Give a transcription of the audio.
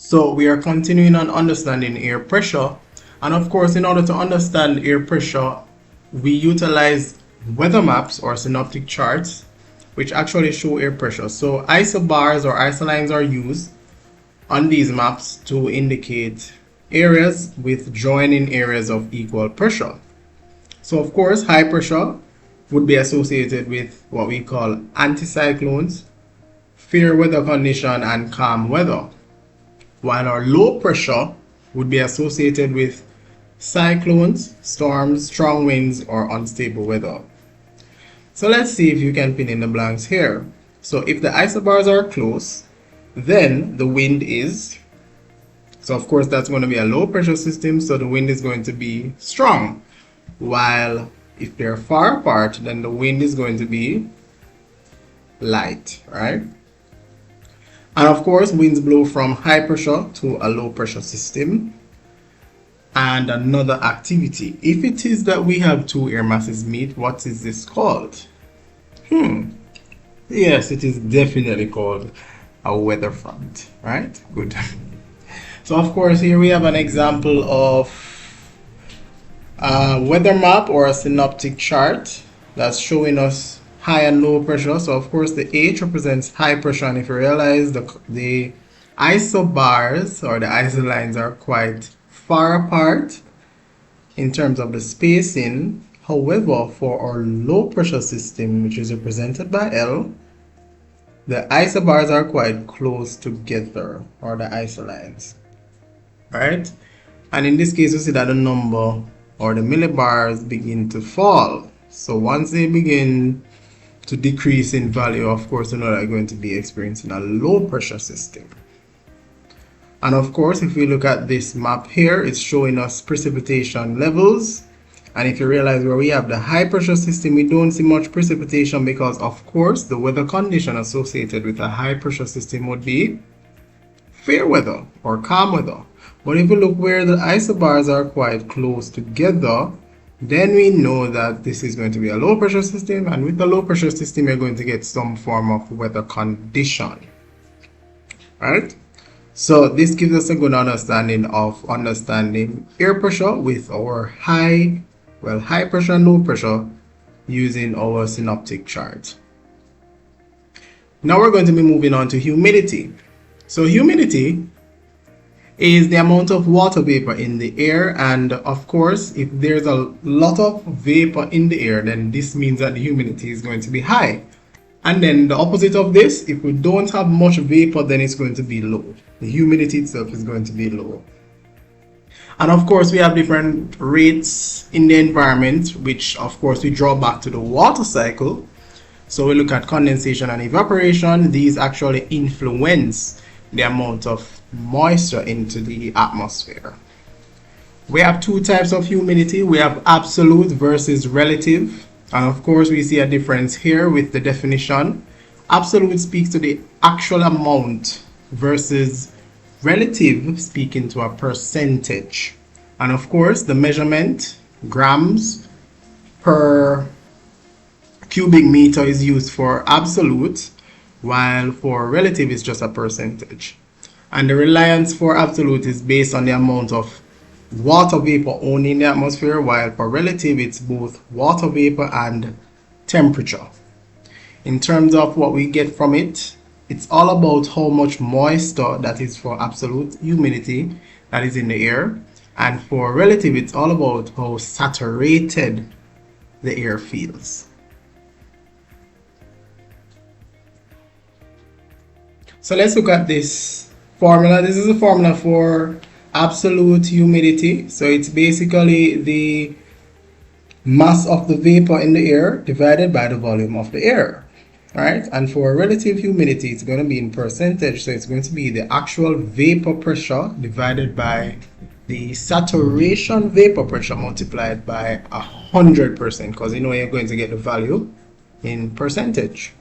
So we are continuing on understanding air pressure. And of course, in order to understand air pressure, we utilize weather maps or synoptic charts, which actually show air pressure. So isobars or isolines are used on these maps to indicate areas with joining areas of equal pressure. So of course, high pressure would be associated with what we call anticyclones, fair weather condition, and calm weather, while our low pressure would be associated with cyclones, storms, strong winds, or unstable weather. So let's see if you can fill in the blanks here. So if the isobars are close, then the wind is, so of course that's going to be a low pressure system, so the wind is going to be strong. While if they're far apart, then the wind is going to be light, right? And of course, winds blow from high pressure to a low pressure system. And another activity, if it is that we have two air masses meet, what is this called? Yes, it is definitely called a weather front, right? Good. So of course, here we have an example of a weather map or a synoptic chart that's showing us high and low pressure. So of course the H represents high pressure, and if you realize the isobars or the isolines are quite far apart in terms of the spacing. However, for our low pressure system, which is represented by L, the isobars are quite close together, or the isolines, right? And in this case, we see that the number or the millibars begin to fall. So once they begin to decrease in value, of course, you know they're going to be experiencing a low pressure system. And of course, if we look at this map here, it's showing us precipitation levels. And if you realize where we have the high pressure system, we don't see much precipitation because, of course, the weather condition associated with a high pressure system would be fair weather or calm weather. But if we look where the isobars are quite close together, then we know that this is going to be a low pressure system, and with the low pressure system you're going to get some form of weather condition, right? So this gives us a good understanding of understanding air pressure with our high pressure and low pressure using our synoptic chart. Now we're going to be moving on to humidity. So humidity is the amount of water vapor in the air, and of course if there's a lot of vapor in the air, then this means that the humidity is going to be high. And then the opposite of this, if we don't have much vapor, then it's going to be low. The humidity itself is going to be low. And of course we have different rates in the environment, which of course we draw back to the water cycle. So we look at condensation and evaporation. These actually influence the amount of moisture into the atmosphere. We have two types of humidity. We have absolute versus relative, and of course we see a difference here with the definition. Absolute speaks to the actual amount versus relative speaking to a percentage. And of course the measurement, grams per cubic meter, is used for absolute, while for relative is just a percentage. And the reliance for absolute is based on the amount of water vapor only in the atmosphere, while for relative it's both water vapor and temperature. In terms of what we get from it, it's all about how much moisture, that is for absolute humidity, that is in the air. And for relative, it's all about how saturated the air feels. So let's look at this formula. This is a formula for absolute humidity. So it's basically the mass of the vapor in the air divided by the volume of the air, right? And for relative humidity, it's going to be in percentage. So it's going to be the actual vapor pressure divided by the saturation vapor pressure multiplied by 100%, because you know you're going to get the value in percentage.